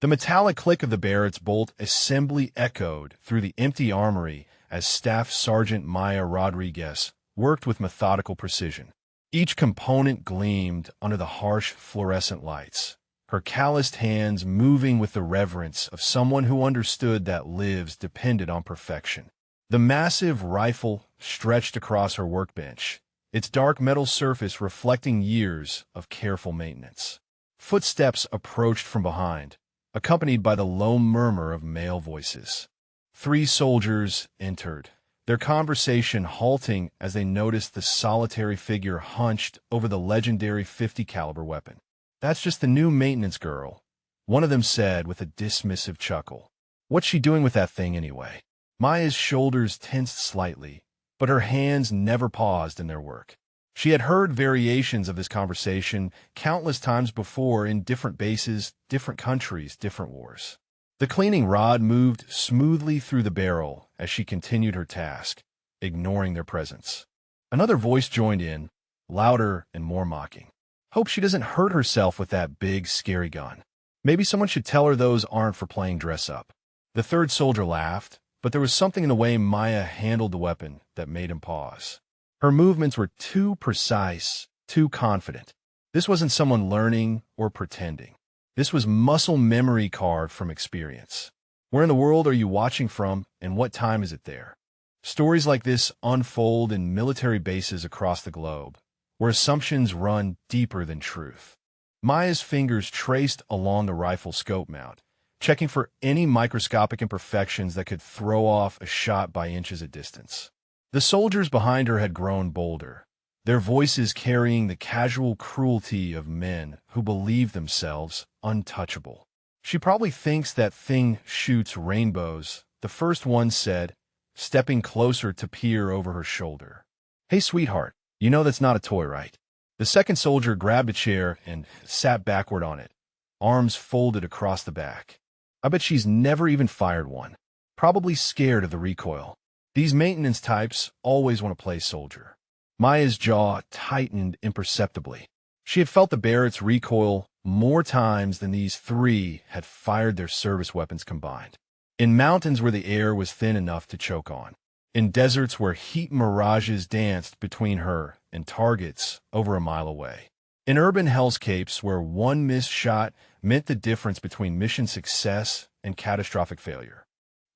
The metallic click of the Barrett's bolt assembly echoed through the empty armory as Staff Sergeant Maya Rodriguez worked with methodical precision. Each component gleamed under the harsh fluorescent lights, her calloused hands moving with the reverence of someone who understood that lives depended on perfection. The massive rifle stretched across her workbench, its dark metal surface reflecting years of careful maintenance. Footsteps approached from behind, accompanied by the low murmur of male voices. 3 soldiers entered, their conversation halting as they noticed the solitary figure hunched over the legendary 50 caliber weapon. "That's just the new maintenance girl," one of them said with a dismissive chuckle. "What's she doing with that thing anyway?" Maya's shoulders tensed slightly, but her hands never paused in their work. She had heard variations of this conversation countless times before in different bases, different countries, different wars. The cleaning rod moved smoothly through the barrel as she continued her task, ignoring their presence. Another voice joined in, louder and more mocking. "Hope she doesn't hurt herself with that big, scary gun. Maybe someone should tell her those aren't for playing dress-up." The third soldier laughed, but there was something in the way Maya handled the weapon that made him pause. Her movements were too precise, too confident. This wasn't someone learning or pretending. This was muscle memory carved from experience. Where in the world are you watching from, and what time is it there? Stories like this unfold in military bases across the globe, where assumptions run deeper than truth. Maya's fingers traced along the rifle scope mount, checking for any microscopic imperfections that could throw off a shot by inches at distance. The soldiers behind her had grown bolder, their voices carrying the casual cruelty of men who believe themselves untouchable. "She probably thinks that thing shoots rainbows," the first one said, stepping closer to peer over her shoulder. "Hey, sweetheart, you know that's not a toy, right?" The second soldier grabbed a chair and sat backward on it, arms folded across the back. "I bet she's never even fired one. Probably scared of the recoil. These maintenance types always want to play soldier." Maya's jaw tightened imperceptibly. She had felt the Barrett's recoil more times than these 3 had fired their service weapons combined. In mountains where the air was thin enough to choke on. In deserts where heat mirages danced between her and targets over a mile away. In urban hellscapes where one missed shot meant the difference between mission success and catastrophic failure.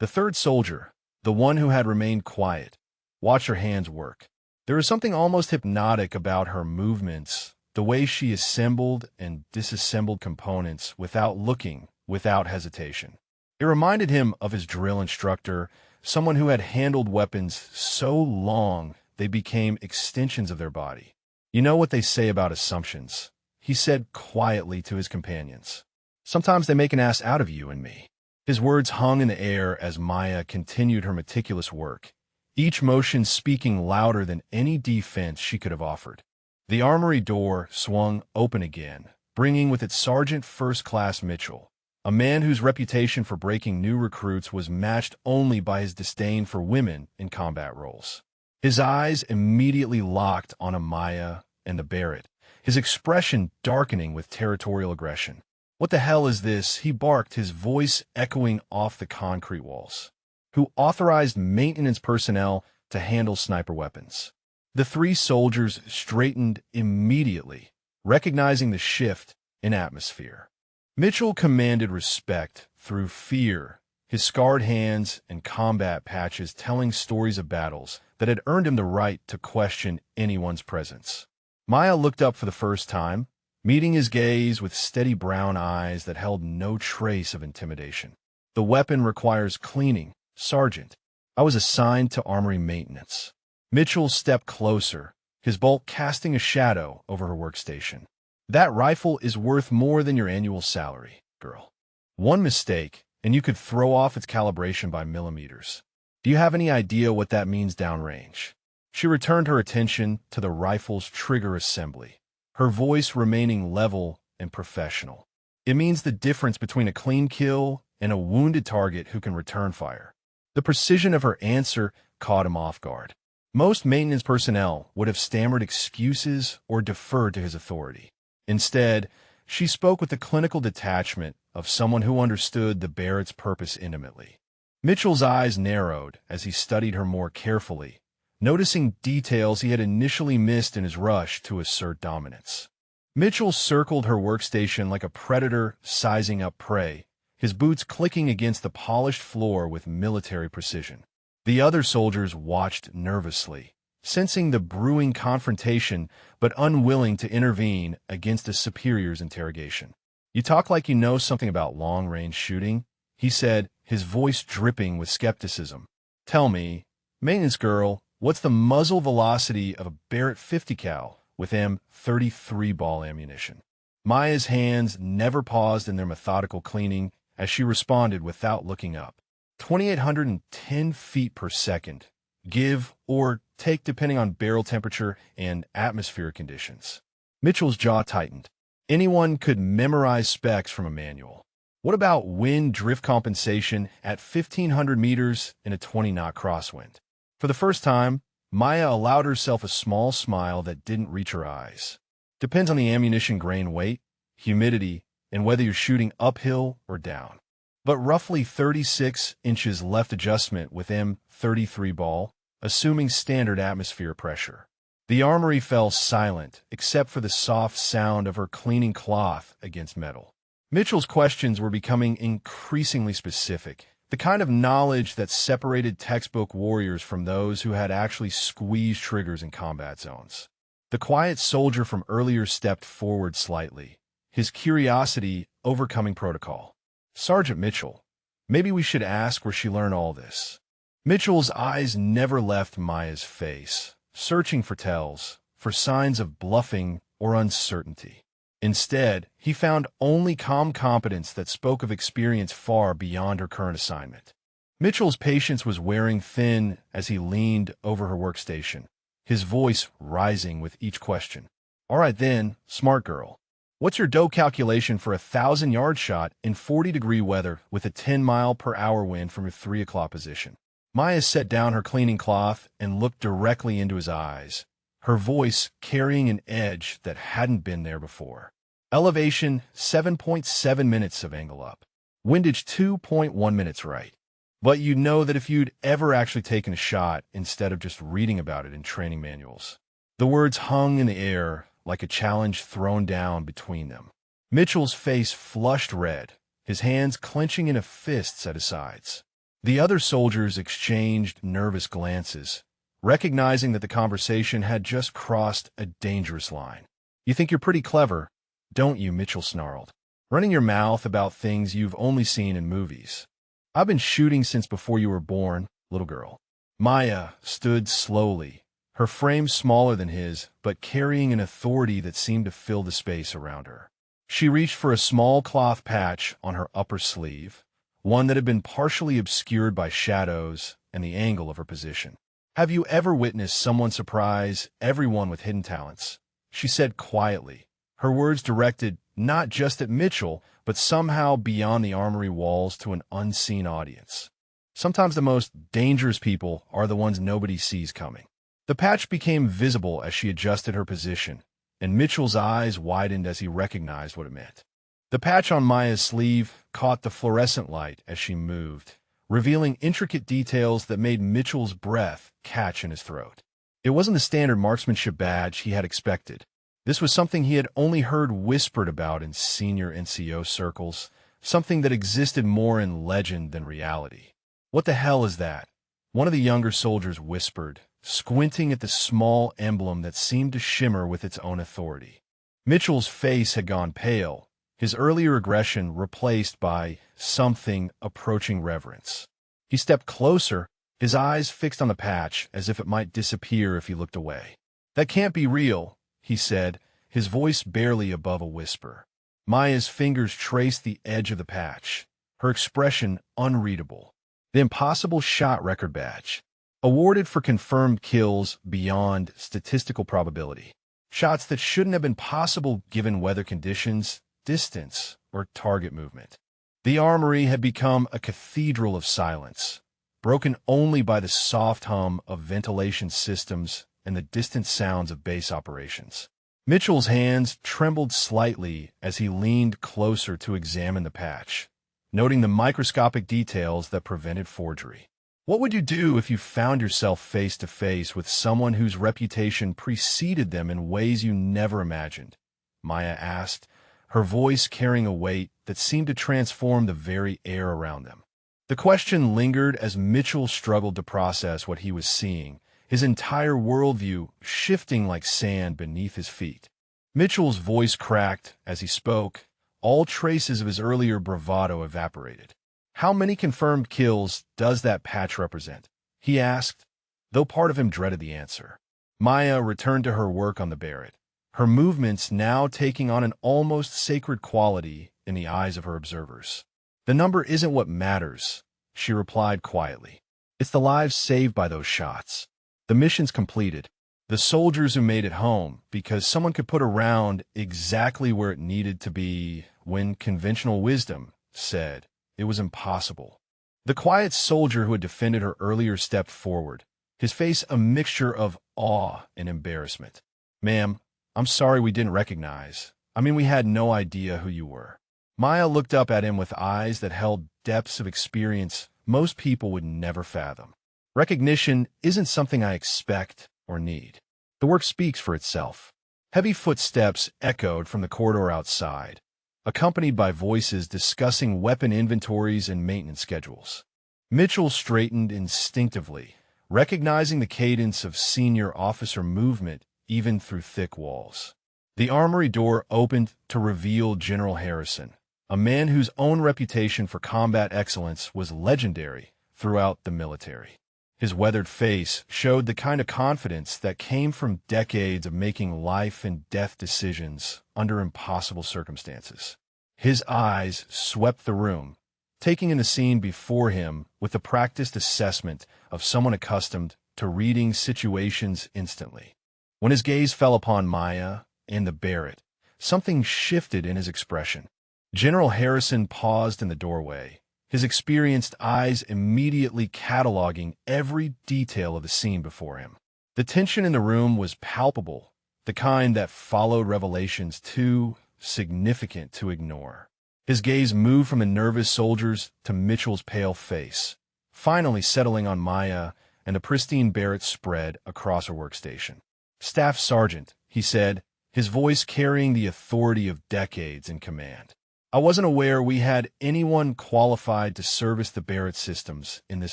The third soldier, the one who had remained quiet, watched her hands work. There was something almost hypnotic about her movements, the way she assembled and disassembled components without looking, without hesitation. It reminded him of his drill instructor, someone who had handled weapons so long they became extensions of their body. "You know what they say about assumptions," he said quietly to his companions. "Sometimes they make an ass out of you and me." His words hung in the air as Maya continued her meticulous work, each motion speaking louder than any defense she could have offered. The armory door swung open again, bringing with it Sergeant First Class Mitchell, a man whose reputation for breaking new recruits was matched only by his disdain for women in combat roles. His eyes immediately locked on Amaya and the Barrett, his expression darkening with territorial aggression. "What the hell is this?" he barked, his voice echoing off the concrete walls. "Who authorized maintenance personnel to handle sniper weapons?" The 3 soldiers straightened immediately, recognizing the shift in atmosphere. Mitchell commanded respect through fear, his scarred hands and combat patches telling stories of battles that had earned him the right to question anyone's presence. Maya looked up for the first time, meeting his gaze with steady brown eyes that held no trace of intimidation. "The weapon requires cleaning, Sergeant. I was assigned to armory maintenance." Mitchell stepped closer, his bulk casting a shadow over her workstation. "That rifle is worth more than your annual salary, girl. One mistake, and you could throw off its calibration by millimeters. Do you have any idea what that means downrange?" She returned her attention to the rifle's trigger assembly, her voice remaining level and professional. "It means the difference between a clean kill and a wounded target who can return fire." The precision of her answer caught him off guard. Most maintenance personnel would have stammered excuses or deferred to his authority. Instead, she spoke with the clinical detachment of someone who understood the Barrett's purpose intimately. Mitchell's eyes narrowed as he studied her more carefully, noticing details he had initially missed in his rush to assert dominance. Mitchell circled her workstation like a predator sizing up prey, his boots clicking against the polished floor with military precision. The other soldiers watched nervously, sensing the brewing confrontation but unwilling to intervene against a superior's interrogation. "You talk like you know something about long-range shooting," he said, his voice dripping with skepticism. "Tell me, maintenance girl, what's the muzzle velocity of a Barrett 50 cal with M33 ball ammunition?" Maya's hands never paused in their methodical cleaning as she responded without looking up. 2,810 feet per second, give or take depending on barrel temperature and atmospheric conditions. Mitchell's jaw tightened. Anyone could memorize specs from a manual. What about wind drift compensation at 1,500 meters in a 20-knot crosswind? For the first time, Maya allowed herself a small smile that didn't reach her eyes. Depends on the ammunition grain weight, humidity, and whether you're shooting uphill or down. But roughly 36 inches left adjustment with M33 ball, assuming standard atmosphere pressure. The armory fell silent, except for the soft sound of her cleaning cloth against metal. Mitchell's questions were becoming increasingly specific, the kind of knowledge that separated textbook warriors from those who had actually squeezed triggers in combat zones. The quiet soldier from earlier stepped forward slightly, his curiosity overcoming protocol. "Sergeant Mitchell, maybe we should ask where she learned all this." Mitchell's eyes never left Maya's face, searching for tells, for signs of bluffing or uncertainty. Instead, he found only calm competence that spoke of experience far beyond her current assignment. Mitchell's patience was wearing thin as he leaned over her workstation, his voice rising with each question. "All right then, smart girl. What's your dough calculation for a 1,000-yard shot in 40-degree weather with a 10-mile-per-hour wind from your 3 o'clock position?" Maya set down her cleaning cloth and looked directly into his eyes, her voice carrying an edge that hadn't been there before. "Elevation, 7.7 minutes of angle up. Windage, 2.1 minutes right. But you know that if you'd ever actually taken a shot instead of just reading about it in training manuals." The words hung in the air like a challenge thrown down between them. Mitchell's face flushed red, his hands clenching into fists at his sides. The other soldiers exchanged nervous glances, recognizing that the conversation had just crossed a dangerous line. "You think you're pretty clever, don't you?" Mitchell snarled, running your mouth about things you've only seen in movies. "I've been shooting since before you were born, little girl." Maya stood slowly, her frame smaller than his, but carrying an authority that seemed to fill the space around her. She reached for a small cloth patch on her upper sleeve, one that had been partially obscured by shadows and the angle of her position. "Have you ever witnessed someone surprise everyone with hidden talents?" she said quietly, her words directed not just at Mitchell, but somehow beyond the armory walls to an unseen audience. Sometimes the most dangerous people are the ones nobody sees coming. The patch became visible as she adjusted her position, and Mitchell's eyes widened as he recognized what it meant. The patch on Maya's sleeve caught the fluorescent light as she moved, revealing intricate details that made Mitchell's breath catch in his throat. It wasn't the standard marksmanship badge he had expected. This was something he had only heard whispered about in senior NCO circles, something that existed more in legend than reality. "What the hell is that?" one of the younger soldiers whispered, squinting at the small emblem that seemed to shimmer with its own authority. Mitchell's face had gone pale, his earlier aggression replaced by something approaching reverence. He stepped closer, his eyes fixed on the patch as if it might disappear if he looked away. "That can't be real," he said, his voice barely above a whisper. Maya's fingers traced the edge of the patch, her expression unreadable. "The Impossible Shot Record Badge. Awarded for confirmed kills beyond statistical probability. Shots that shouldn't have been possible given weather conditions, distance, or target movement." The armory had become a cathedral of silence, broken only by the soft hum of ventilation systems and the distant sounds of base operations. Mitchell's hands trembled slightly as he leaned closer to examine the patch, noting the microscopic details that prevented forgery. What would you do if you found yourself face to face with someone whose reputation preceded them in ways you never imagined? Maya asked, her voice carrying a weight that seemed to transform the very air around them. The question lingered as Mitchell struggled to process what he was seeing, his entire worldview shifting like sand beneath his feet. Mitchell's voice cracked as he spoke, all traces of his earlier bravado evaporated. "How many confirmed kills does that patch represent?" he asked, though part of him dreaded the answer. Maya returned to her work on the Barrett, her movements now taking on an almost sacred quality in the eyes of her observers. "The number isn't what matters," she replied quietly. "It's the lives saved by those shots. The mission's completed. The soldiers who made it home because someone could put a round exactly where it needed to be when conventional wisdom said it was impossible." The quiet soldier who had defended her earlier stepped forward, his face a mixture of awe and embarrassment. "Ma'am, I'm sorry we didn't recognize. We had no idea who you were." Maya looked up at him with eyes that held depths of experience most people would never fathom. "Recognition isn't something I expect or need. The work speaks for itself." Heavy footsteps echoed from the corridor outside, accompanied by voices discussing weapon inventories and maintenance schedules. Mitchell straightened instinctively, recognizing the cadence of senior officer movement even through thick walls. The armory door opened to reveal General Harrison, a man whose own reputation for combat excellence was legendary throughout the military. His weathered face showed the kind of confidence that came from decades of making life and death decisions under impossible circumstances. His eyes swept the room, taking in the scene before him with the practiced assessment of someone accustomed to reading situations instantly. When his gaze fell upon Maya and the Barrett, something shifted in his expression. General Harrison paused in the doorway, his experienced eyes immediately cataloging every detail of the scene before him. The tension in the room was palpable, the kind that followed revelations too significant to ignore. His gaze moved from the nervous soldiers to Mitchell's pale face, finally settling on Maya and the pristine Barrett spread across her workstation. "Staff Sergeant," he said, his voice carrying the authority of decades in command. "I wasn't aware we had anyone qualified to service the Barrett systems in this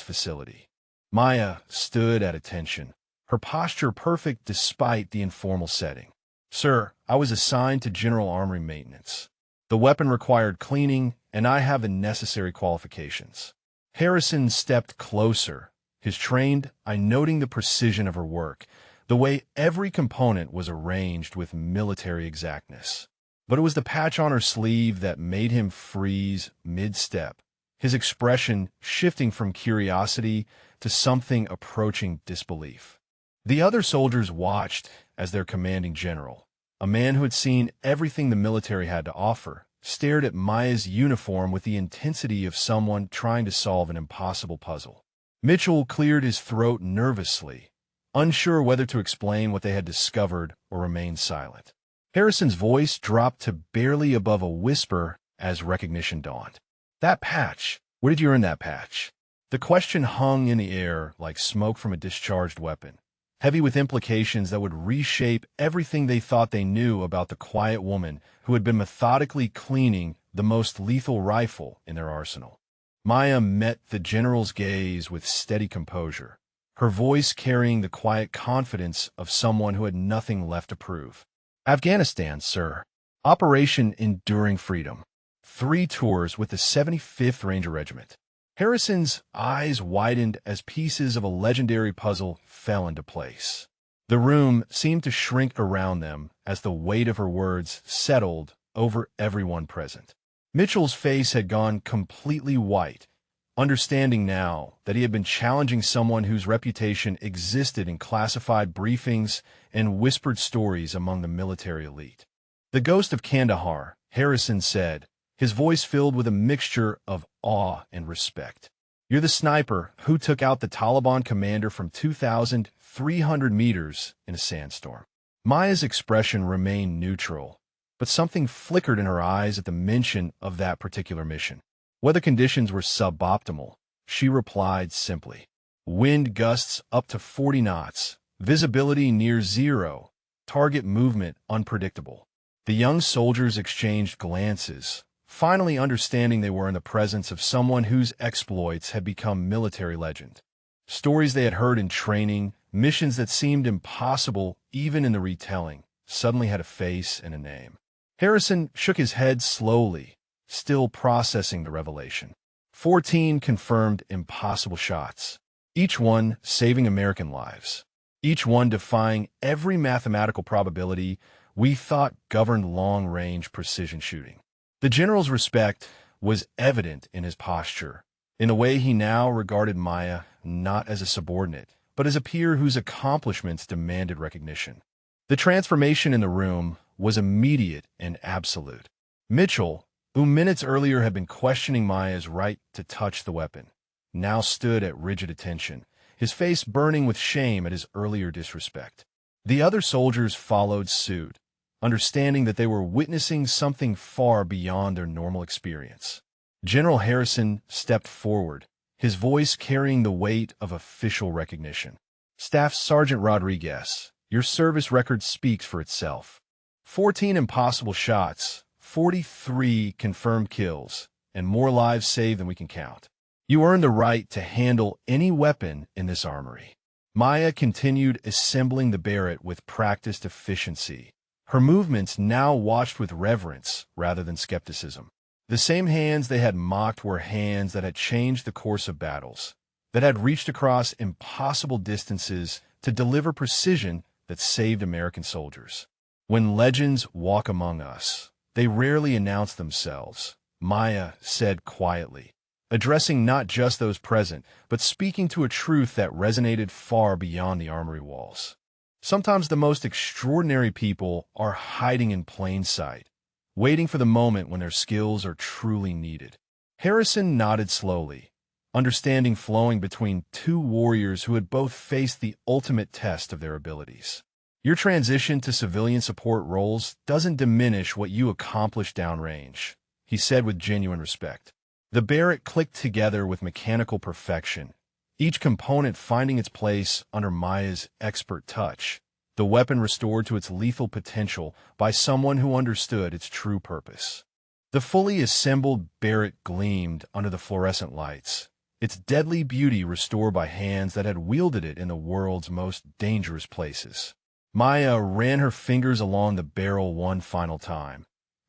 facility." Maya stood at attention, her posture perfect despite the informal setting. "Sir, I was assigned to General Armory Maintenance. The weapon required cleaning, and I have the necessary qualifications." Harrison stepped closer, his trained eye noting the precision of her work, the way every component was arranged with military exactness. But it was the patch on her sleeve that made him freeze mid-step, his expression shifting from curiosity to something approaching disbelief. The other soldiers watched as their commanding general, a man who had seen everything the military had to offer, stared at Maya's uniform with the intensity of someone trying to solve an impossible puzzle. Mitchell cleared his throat nervously, unsure whether to explain what they had discovered or remain silent. Harrison's voice dropped to barely above a whisper as recognition dawned. "That patch, where did you earn that patch?" The question hung in the air like smoke from a discharged weapon, heavy with implications that would reshape everything they thought they knew about the quiet woman who had been methodically cleaning the most lethal rifle in their arsenal. Maya met the general's gaze with steady composure, her voice carrying the quiet confidence of someone who had nothing left to prove. "Afghanistan, sir. Operation Enduring Freedom. 3 tours with the 75th Ranger Regiment." Harrison's eyes widened as pieces of a legendary puzzle fell into place. The room seemed to shrink around them as the weight of her words settled over everyone present. Mitchell's face had gone completely white, understanding now that he had been challenging someone whose reputation existed in classified briefings and whispered stories among the military elite. "The ghost of Kandahar," Harrison said, his voice filled with a mixture of awe and respect. "You're the sniper who took out the Taliban commander from 2,300 meters in a sandstorm." Maya's expression remained neutral, but something flickered in her eyes at the mention of that particular mission. Weather conditions were suboptimal, she replied simply. Wind gusts up to 40 knots, visibility near zero, target movement unpredictable. The young soldiers exchanged glances, finally understanding they were in the presence of someone whose exploits had become military legend. Stories they had heard in training, missions that seemed impossible even in the retelling, suddenly had a face and a name. Harrison shook his head slowly, still processing the revelation. 14 confirmed impossible shots, each one saving American lives, each one defying every mathematical probability we thought governed long-range precision shooting. The general's respect was evident in his posture, in the way he now regarded Maya not as a subordinate, but as a peer whose accomplishments demanded recognition. The transformation in the room was immediate and absolute. Mitchell, who minutes earlier had been questioning Maya's right to touch the weapon, now stood at rigid attention, his face burning with shame at his earlier disrespect. The other soldiers followed suit, understanding that they were witnessing something far beyond their normal experience. General Harrison stepped forward, his voice carrying the weight of official recognition. Staff Sergeant Rodriguez, your service record speaks for itself. 14 impossible shots, 43 confirmed kills, and more lives saved than we can count. You earned the right to handle any weapon in this armory. Maya continued assembling the Barrett with practiced efficiency, her movements now watched with reverence rather than skepticism. The same hands they had mocked were hands that had changed the course of battles, that had reached across impossible distances to deliver precision that saved American soldiers. When legends walk among us, they rarely announce themselves, Maya said quietly, addressing not just those present, but speaking to a truth that resonated far beyond the armory walls. Sometimes the most extraordinary people are hiding in plain sight, waiting for the moment when their skills are truly needed. Harrison nodded slowly, understanding flowing between two warriors who had both faced the ultimate test of their abilities. Your transition to civilian support roles doesn't diminish what you accomplished downrange, he said with genuine respect. The Barrett clicked together with mechanical perfection, each component finding its place under Maya's expert touch, the weapon restored to its lethal potential by someone who understood its true purpose. The fully assembled Barrett gleamed under the fluorescent lights, its deadly beauty restored by hands that had wielded it in the world's most dangerous places. Maya ran her fingers along the barrel one final time,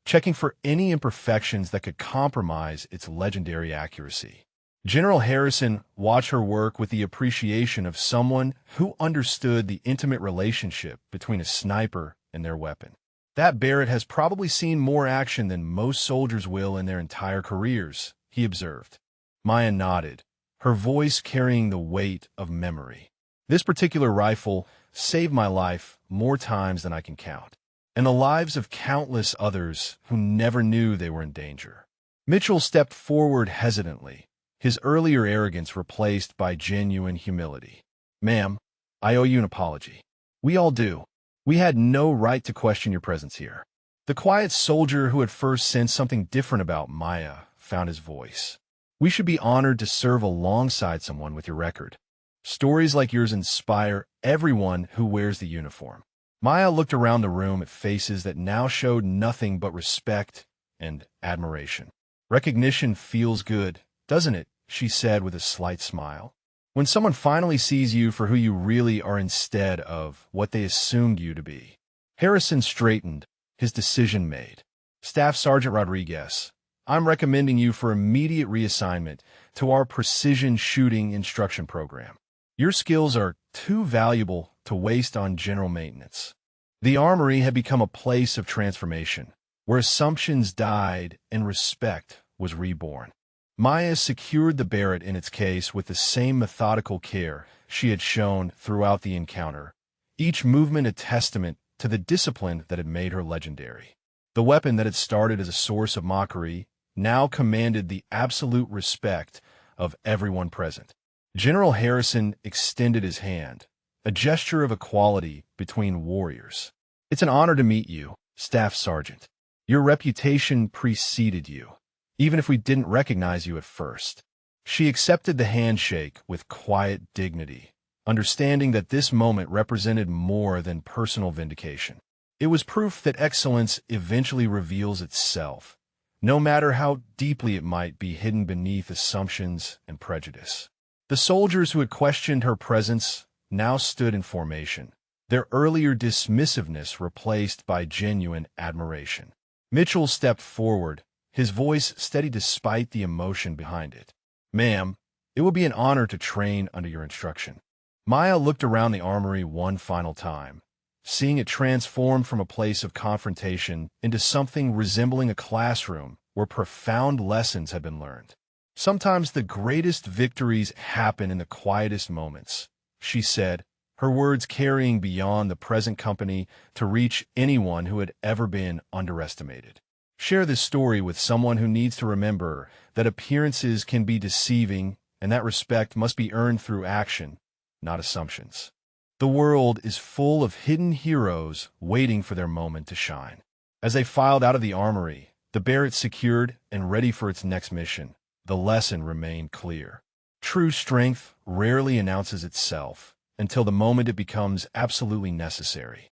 checking for any imperfections that could compromise its legendary accuracy. General Harrison watched her work with the appreciation of someone who understood the intimate relationship between a sniper and their weapon. That Barrett has probably seen more action than most soldiers will in their entire careers, he observed. Maya nodded, her voice carrying the weight of memory. This particular rifle saved my life more times than I can count, and the lives of countless others who never knew they were in danger. Mitchell stepped forward hesitantly, his earlier arrogance replaced by genuine humility. Ma'am, I owe you an apology. We all do. We had no right to question your presence here. The quiet soldier who had first sensed something different about Maya found his voice. We should be honored to serve alongside someone with your record. Stories like yours inspire everyone who wears the uniform. Maya looked around the room at faces that now showed nothing but respect and admiration. Recognition feels good, doesn't it? She said with a slight smile. When someone finally sees you for who you really are instead of what they assumed you to be. Harrison straightened, his decision made. Staff Sergeant Rodriguez, I'm recommending you for immediate reassignment to our precision shooting instruction program. Your skills are too valuable to waste on general maintenance. The armory had become a place of transformation, where assumptions died and respect was reborn. Maya secured the Barrett in its case with the same methodical care she had shown throughout the encounter, each movement a testament to the discipline that had made her legendary. The weapon that had started as a source of mockery now commanded the absolute respect of everyone present. General Harrison extended his hand, a gesture of equality between warriors. It's an honor to meet you, Staff Sergeant. Your reputation preceded you, even if we didn't recognize you at first. She accepted the handshake with quiet dignity, understanding that this moment represented more than personal vindication. It was proof that excellence eventually reveals itself, no matter how deeply it might be hidden beneath assumptions and prejudice. The soldiers who had questioned her presence now stood in formation, their earlier dismissiveness replaced by genuine admiration. Mitchell stepped forward, his voice steady despite the emotion behind it. "Ma'am, it will be an honor to train under your instruction." Maya looked around the armory one final time, seeing it transform from a place of confrontation into something resembling a classroom where profound lessons had been learned. "Sometimes the greatest victories happen in the quietest moments," she said, her words carrying beyond the present company to reach anyone who had ever been underestimated. Share this story with someone who needs to remember that appearances can be deceiving and that respect must be earned through action, not assumptions. The world is full of hidden heroes waiting for their moment to shine. As they filed out of the armory, the Barrett secured and ready for its next mission, the lesson remained clear. True strength rarely announces itself until the moment it becomes absolutely necessary.